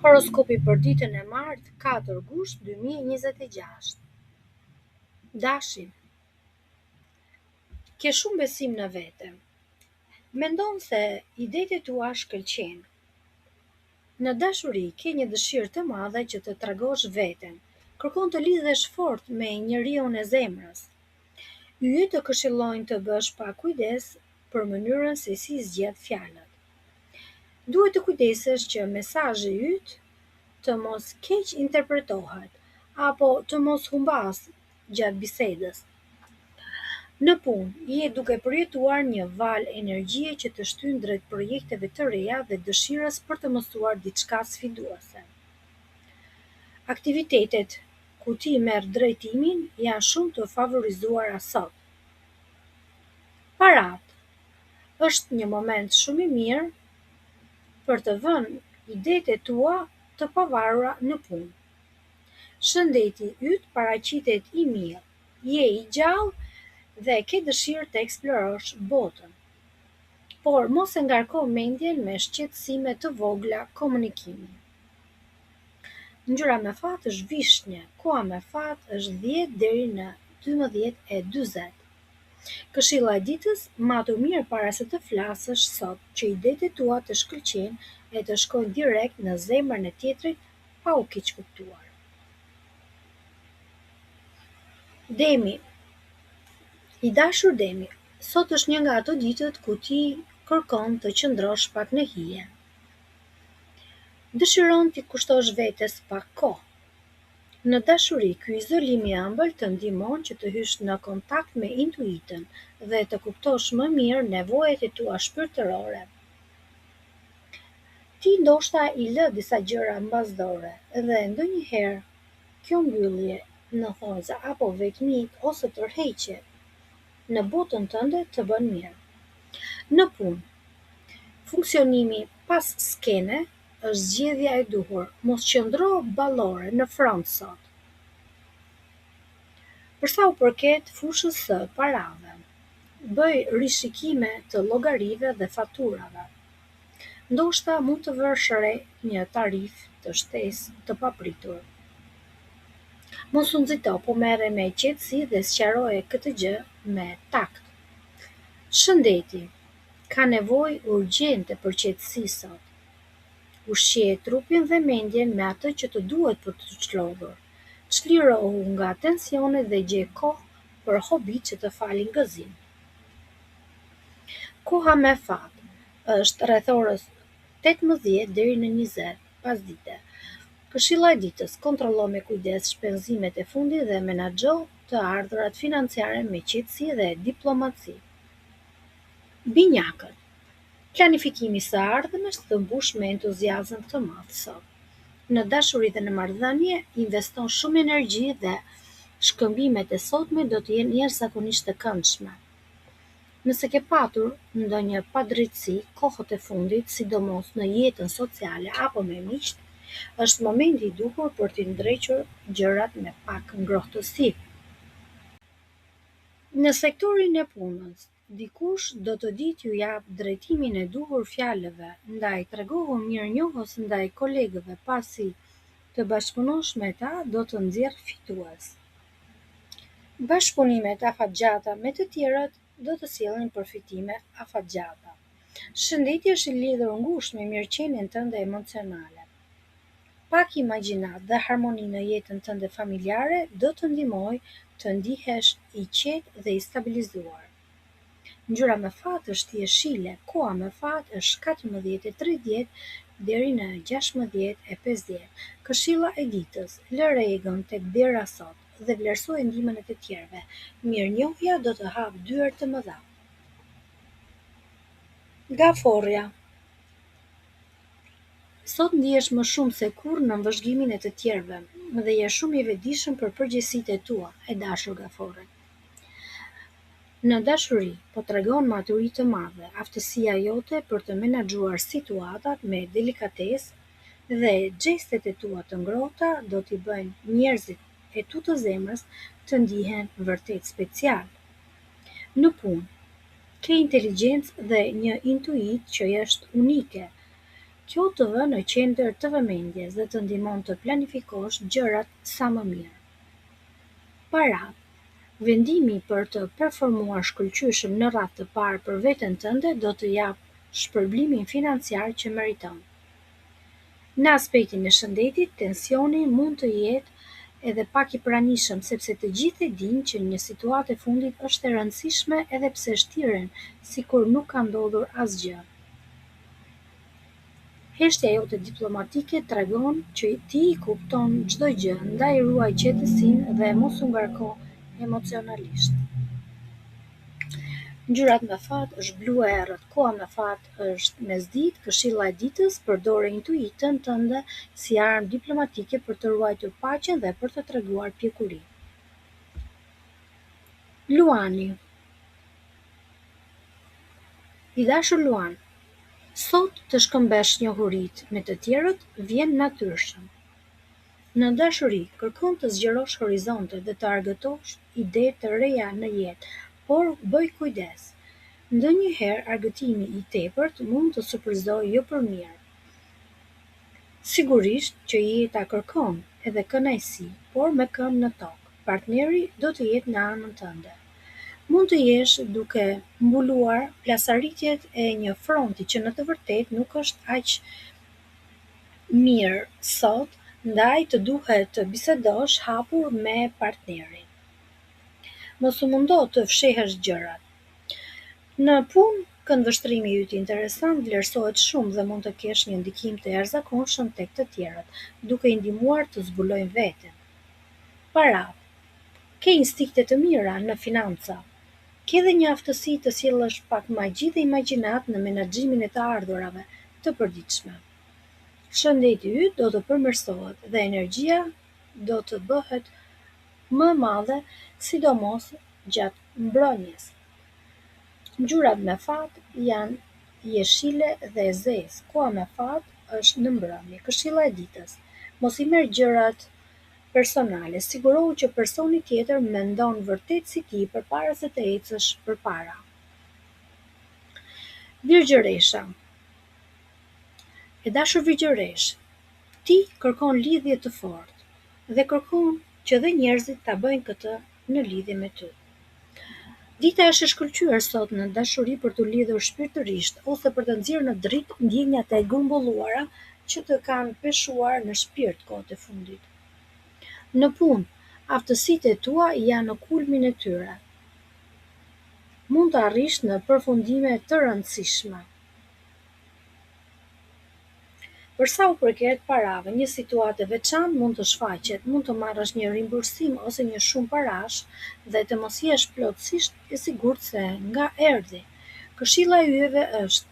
Horoskopi për ditën e martë 4 gusht 2026. Dashi, ke shumë besim në vete. Mendon se idetë e tua shkëlqejnë. Në dashuri ke një dëshirë të madhe që të tregosh veten. Kërkon të lidhesh fort me njeriun e zemrës. Yjet të këshillojnë të bësh pak kujdes për mënyrën se si zgjedh fjalët. Duhet të kujdesesh që mesazhi yt të mos keq interpretohet, apo të mos humbas gjatë bisedës. Në punë, je duke përjetuar një valë energjie që të shtyn drejt projekteve të reja dhe dëshirës për të mësuar diçka sfiduese. Aktivitetet ku ti merr drejtimin janë shumë të favorizuara sot. Parat, është një moment shumë i mirë për të vënë idetë e tua të pavarura në punë. Shëndeti yt paraqitet i mirë, je i gjallë dhe ke dëshirë të eksplorosh botën. Por mos e ngarko mendjen me shqetësime të vogla komunikimi. Ngjyra me fat është vishnja, koha me fat është 10 deri në 12:40. Këshilla e ditës, matur mirë para se të flasësh sot që idetë e tua të shkëlqejnë e të shkojnë direkt në zemrën e tjetrit pa u keq kuptuar. Demi, i dashur Demi, sot është një nga ato ditët ku ti kërkon të qëndrosh pak në hije. Dëshiron t'i kushtosh vetes pak kohë. Në dashuri, ky izolim i ëmbël të ndihmon që të hysh në kontakt me intuitën dhe të kuptosh më mirë nevojat e tua shpirtërore. Ti ndoshta i lë disa gjëra mbasdore dhe ndonjëherë kjo mbyllje në thonjza apo vekmik ose tërheqje në botën tënde të bën mirë. Në punë, funksionimi pas skene është zgjedhja e duhur, mos qëndro ballore në front sot. Për sa u përket fushës së parave, bëj rishikime të llogarive dhe faturave. Ndoshta mund të vësh re një tarifë të shtesë të papritur. Mos u nxito, po merre me qetësi dhe sqaroje këtë gjë me takt. Shëndeti ka nevojë urgjente për qetësi sot. Ushqeje trupin dhe mendjen me atë që të duhet për të çlodhur. Çlirohu nga tensionet dhe gjej kohë për hobit që të falin gëzim. Koha me fat është rreth orës 18 deri në 20 pasdite. Këshilla e ditës, kontrollo me kujdes shpenzimet e fundit dhe menaxho të ardhurat financiare me qetësi dhe diplomaci. Binjakët, planifikimi i së ardhmes të mbush me entuziazëm të madh sot. Në dashuri dhe në marrëdhënie, investon shumë energji dhe shkëmbimet e sotme do të jenë jashtëzakonisht të këndshme. Nëse ke patur ndonjë padrejtësi kohët e fundit, sidomos në jetën sociale apo me miqt, është momenti i duhur për t'i ndrequr gjërat me pak ngrohtësi. Në sektorin e punës, dikush do të ditë ju jap drejtimin e duhur fjalëve, ndaj tregohu mirënjohës ndaj kolegëve, pasi të bashkëpunosh me ta do të nxjerrë fitues. Bashkëpunimet afatgjata me të tjerët do të sjellin përfitime afatgjata. Shëndeti është i lidhur ngushtë me mirëqenien tënde emocionale. Pak imagjinat dhe harmoni në jetën tënde familjare do të ndihmojë të ndihesh i qetë dhe i stabilizuar. Ngjyra me fat është jeshile, koha me fat është 14:30 deri në 16:50. Këshilla e ditës, lë rregën tek dera sot dhe vlerësoje ndihmën e të tjerëve. Mirënjohja do të hapë dyert të mëdha. Gaforja, sot ndihesh më shumë se kurrë në vëzhgimin e të tjerëve dhe je shumë i vetëdijshëm për përgjegjësitë e tua, e dashur Gafore. Në dashuri, po tregon maturi të madhe, aftësia jote për të menaxhuar situatat me delikatesë dhe gjestet e tua të ngrohta do t'i bëjnë njerëzit e tu të zemrës të ndihen vërtet special. Në punë, ke inteligjencë dhe një intuit që është unike. Kjo të vë në qendër të vëmendjes dhe të ndihmon të planifikosh gjërat sa më mirë. Parat. Vendimi për të performuar shkëlqyeshëm në radhë të parë për veten tënde do të jap shpërblimin financiar që meriton. Në aspektin e shëndetit, tensioni mund të jetë edhe pak i pranishëm sepse të gjithë e dinë që një situatë e fundit është e rëndësishme edhe pse shtiren sikur nuk ka ndodhur asgjë. Heshtja jote diplomatike tregon që ti i kupton çdo gjë, ndaj ruaj qetësinë dhe mos u ngarko emocionalisht. Ngjyrat me fat është blu e errët, koha me fat është mesditë, këshilla e ditës, përdore intuitën tënde si armë diplomatike për të ruajtur paqen dhe për të treguar pjekuri. Luani. I dashur Luan, sot të shkëmbesh njohuritë me të tjerët vjen natyrshëm. Në dashuri, kërkon të zgjerosh horizonte dhe të argëtosh ide të reja në jetë, por bëj kujdes. Ndonjëherë argëtimi i tepërt mund të surprizojë jo për mirë. Sigurisht që jeta kërkon edhe kënaqësi, por me këmbë në tokë. Partneri do të jetë në anën tënde. Mund të jesh duke mbuluar plasaritjet e një fronti që në të vërtetë nuk është aq mirë sot, ndaj të duhet të bisedosh hapur me partnerin. Mos u mundo të fshehesh gjërat. Në punë, këndvështrimi yt interesant vlerësohet shumë dhe mund të kesh një ndikim të jashtëzakonshëm tek të tjerët, duke i ndihmuar të zbulojnë veten. Parat. Ke instinkte të mira në financa. Ke dhe një aftësi të sjellësh pak magji dhe imagjinat në menaxhimin e të ardhurave të përditshme. Shëndeti yt do të përmirësohet dhe energjia do të bëhet më e madhe, sidomos gjatë mbrëmjes. Ngjyrat me fat janë jeshile dhe e zezë. Koha me fat është në mbrëmje. Këshilla e ditës. Mos i merr gjërat personale, sigurohu që personi tjetër mendon vërtet si ti përpara se të ecësh përpara. Virgjëresha. E dashur Virgjëresh, ti kërkon lidhje të fortë dhe kërkon që dhe njerëzit ta bëjnë këtë në lidhje me ty. Dita është e shkëlqyer sot në dashuri për të lidhur shpirtërisht ose për të nxjerrë në dritë ndjenjat e grumbulluara që të kanë peshuar në shpirt kohët e fundit. Në punë, aftësitë e tua janë në kulmin e tyre. Mund të arrish në përfundime të rëndësishme. Për sa u përket parave, një situatë e veçantë mund të shfaqet, mund të marrësh një rimbursim ose një shumë parash dhe të mos jesh plotësisht i sigurt se nga erdhi. Këshilla e yjeve është: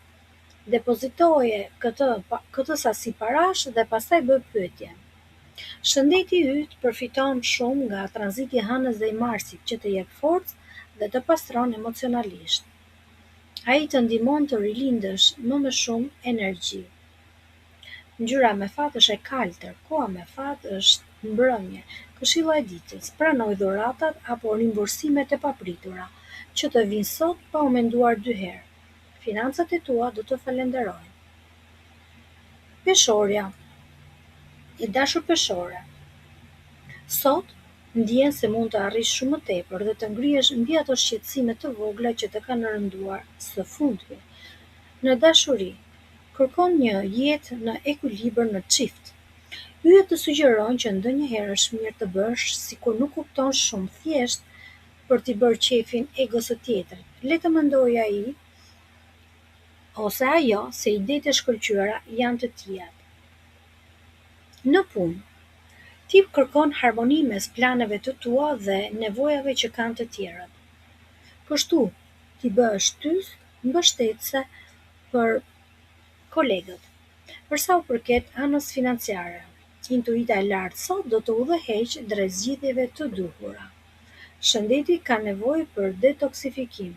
depozitoje këtë sasi parash dhe pastaj bëj pyetje. Shëndeti yt përfiton shumë nga tranziti i Hënës dhe i Marsit që të jep forcë dhe të pastron emocionalisht. Ai të ndihmon të rilindësh me shumë energji. Ngjyra me fat është e kaltër, koha me fat është mbrëmje. Këshilla e ditës: pranoj dhuratat apo rimbursimet e papritura që të vinë sot pa u menduar dy herë. Financat e tua do të falenderojnë. Peshorja. E dashur Peshore, sot ndjen se mund të arrish shumë më tepër dhe të ngrihesh mbi ato shqetësime të vogla që të kanë rënduar së fundmi. Në dashuri, kërkon një jetë në ekuilibër në çift. Yjet të sugjerojnë që ndonjëherë është mirë të bësh sikur nuk kupton shumë thjesht për t'i bërë qefin egos së tjetrit. Le të mendojë ai ose ajo se idetë e shkëlqyera janë të tijat. Në punë, ti kërkon harmoni mes planeve të tua dhe nevojave që kanë të tjerët. Kështu, ti bëhesh tys mbështetëse për kolegët. Për sa u përket anës financiare, intuita e lartë sot do të udhëheqë drejt zgjidhjeve të duhura. Shëndeti ka nevojë për detoksifikim.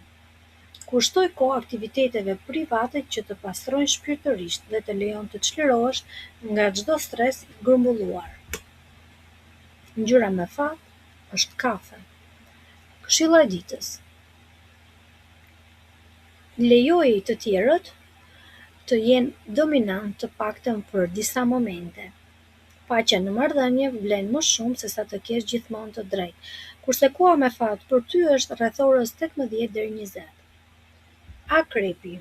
Kushtoj kohë aktiviteteve private që të pastrojnë shpirtërisht dhe të lejon të çlirohesh nga çdo stres i grumbulluar. Ngjyra me fat është kafe. Këshilla e ditës: lejoji të tjerët të jenë dominant të paktën për disa momente. Paqja në marrëdhënie vlen më shumë se sa të kesh gjithmonë të drejtë, kurse koha me fat për ty është rreth orës 18 deri 20. Akrepi.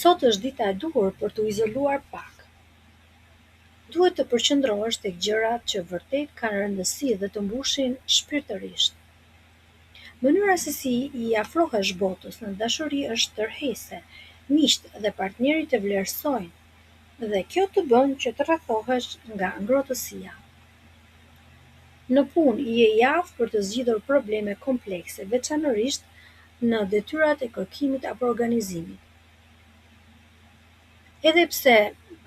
Sot është dita e duhur për t'u izoluar pak. Duhet të përqendrohesh tek gjërat që vërtet kanë rëndësi dhe të mbushin shpirtërisht. Mënyra se si i afrohesh botës në dashuri është tërheqëse, miqtë dhe partnerit të vlerësojnë dhe kjo të bën që të rrethohesh nga ngrohtësia. Në punë je i aftë për të zgjidhur probleme komplekse, veçanërisht në detyrat e kërkimit apo organizimit. Edhe pse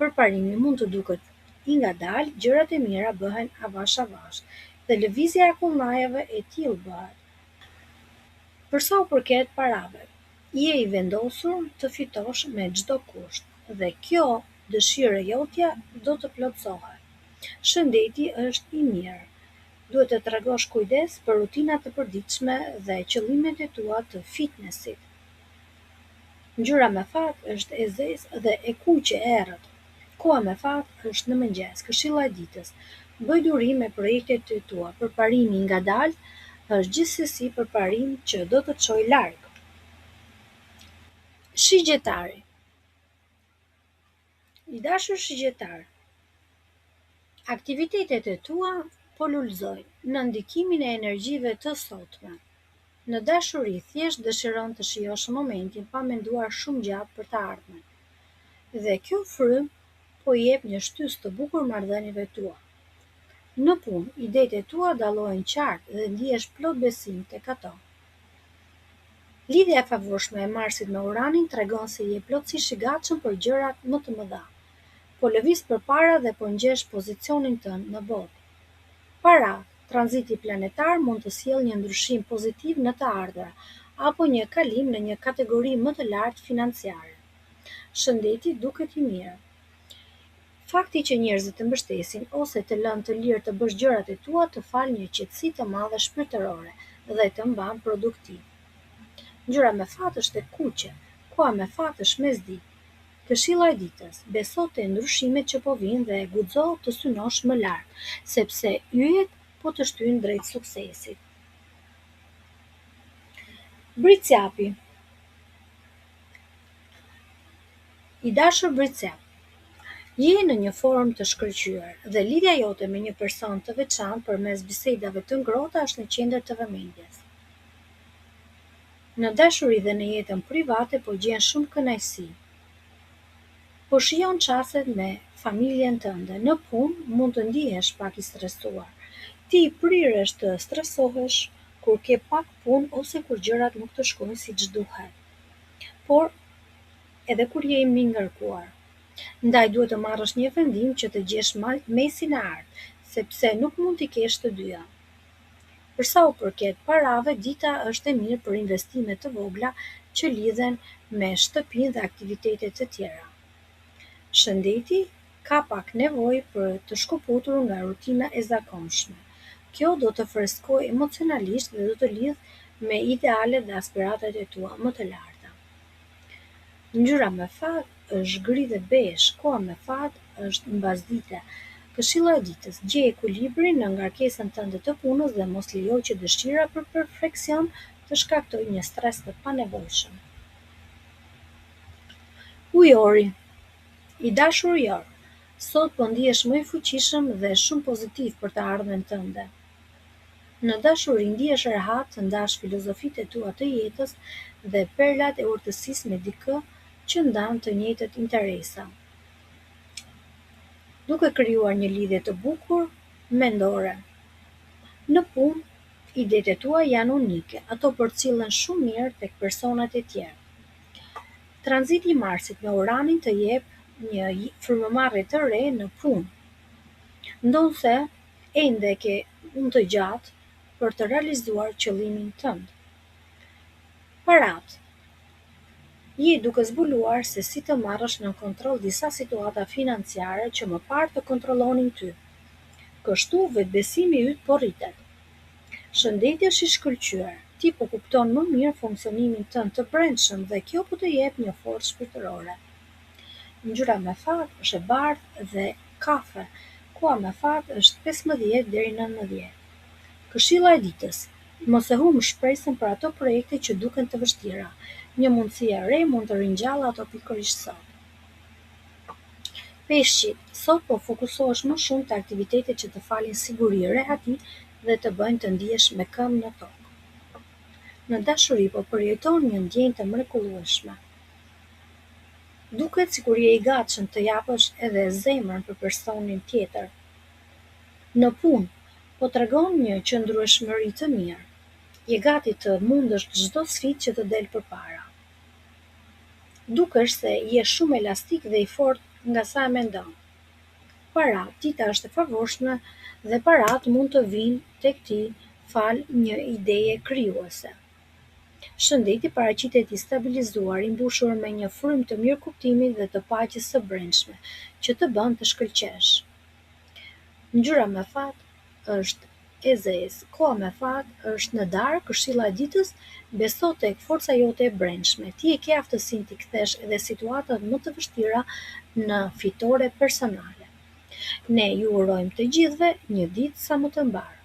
përparimi mund të duket i ngadalë, gjërat e mira bëhen avash avash dhe lëvizja e kullnajave e tillë bëhet. Për sa u përket parave, je i vendosur të fitosh me çdo kusht dhe kjo dëshirë jotja do të plotësohet. Shëndeti është i mirë. Duhet të tregosh kujdes për rutinat e përditshme dhe qëllimet e tua të fitnessit. Ngjyra me fat është e zezë dhe e kuqe e errët. Koha me fat është në mëngjes. Këshilla e ditës: bëj duri me projektet e tua. Përparimi i ngadalë është gjithsesi përparim që do të çojë larg. Shigjetari. I dashur shigjetar, aktivitetet e tua po lulëzojnë në ndikimin e energjive të sotme. Në dashuri thjesht dëshiron të shijosh momentin pa menduar shumë gjatë për të ardhmen. Dhe kjo frym po i jep një shtysë të bukur marrëdhënieve tua. Në punë, idetë e tua dallohen qartë dhe ndihesh plot besim tek ato. Lidhja e favorshme e Marsit me Uranin tregon se je plotësisht i gatshëm për gjërat më të mëdha. Po lëviz përpara dhe po ngjesh pozicionin tënd në botë. Para, tranziti planetar mund të sjellë një ndryshim pozitiv në të ardhra, apo një kalim në një kategori më të lartë financiare. Shëndeti duket i mirë. Fakti që njerëzit të mbështesin ose të lënë të lirë të bësh gjërat e tua të fal një qetësi të madhe shpirtërore dhe të mban produktiv. Ngjyra me fat është e kuqe, koha me fat është mesditë. Këshilla e ditës: beso te ndryshimet që po vijnë dhe guxo të synosh më lart, sepse yjet po të shtyjnë drejt suksesit. Bricjapi. I dashur Bricjap, je në një formë të shkëlqyer dhe lidhja jote me një person të veçantë përmes bisedave të ngrohta është në qendër të vëmendjes. Në dashuri dhe në jetën private po gjen shumë kënaqësi. Po shijon çastet me familjen tënde. Në punë mund të ndihesh pak i stresuar. Ti prirësh të stresohesh kur ke pak punë ose kur gjërat nuk të shkojnë siç duhet. Por edhe kur je i ngarkuar. Ndaj duhet të marrësh një vendim që të gjesh mesin e artë, sepse nuk mund t'i kesh të dyja. Për sa u përket parave, dita është e mirë për investime të vogla që lidhen me shtëpinë dhe aktivitete të tjera. Shëndeti ka pak nevojë për të shkëputur nga rutina e zakonshme. Kjo do të freskojë emocionalisht dhe do të lidhë me idealet dhe aspiratat e tua më të larta. Ngjyra me fat është gri dhe bezh, koha me fat është mbasdite. Këshilla e ditës: gjej ekuilibrin në ngarkesën tënde të punës dhe mos lejo që dëshira për perfeksion të shkaktojë një stres të panevojshëm. Ujori. I dashur Ujor, sot po ndihesh më i fuqishëm dhe shumë pozitiv për të ardhmen tënde. Në dashuri ndihesh rehat të ndash filozofitë e tua të jetës dhe perlat e urtësisë me dikë që ndan të njëjtët interesa. Duke krijuar një lidhje të bukur mendore. Në punë, idetë e tua janë unike, ato përcillen shumë mirë tek personat e tjerë. Tranziti i Marsit me Uranin të jep një frymëmarrje të re në punë. Ndonse ende ke unë të gjatë për të realizuar qëllimin tënd. Parat. Je duke zbuluar se si të marrësh në kontroll disa situata financiare që më parë të kontrollonin ty. Kështu vetbesimi yt po rritet. Shëndeti është i shkëlqyer. Ti po kupton më mirë funksionimin tënd të brendshëm dhe kjo po të jep një forcë shpirtërore. Ngjyra me fat është e bardhë dhe kafe. Koha me fat është 15 deri në 90. Këshilla e ditës: mos e humb shpresën për ato projekte që duken të vështira. Një mundësi e re mund të ringjallë ato pikërisht sot. Peshqi: sot po fokusohesh më shumë te aktivitetet që të falin siguri, rehati dhe të bëjnë të ndihesh me këmbë në tokë. Në dashuri po përjeton një ndjenjë të mrekullueshme. Duket sikur je i gatshëm të japësh edhe zemrën për personin tjetër. Në punë po tregon një qëndrueshmëri të mirë. Je gati të mundësh çdo sfidë që të del përpara. Dukesh se je shumë elastik dhe i fortë nga sa e mendon. Paradita është e favorshme dhe paratë mund të vinë tek ti fal një ideje krijuese. Shëndeti paraqitet i stabilizuar, i mbushur me një frymë të mirëkuptimit dhe të paqes së brendshme, që të bën të shkëlqesh. Ngjyra me fat është e zezë, koha me fat është në darkë, këshilla e ditës: beso tek forca jote e brendshme. Ti e ke aftësinë t'i kthesh edhe situatat më të vështira në fitore personale. Ne ju urojmë të gjithëve një ditë sa më të mbar.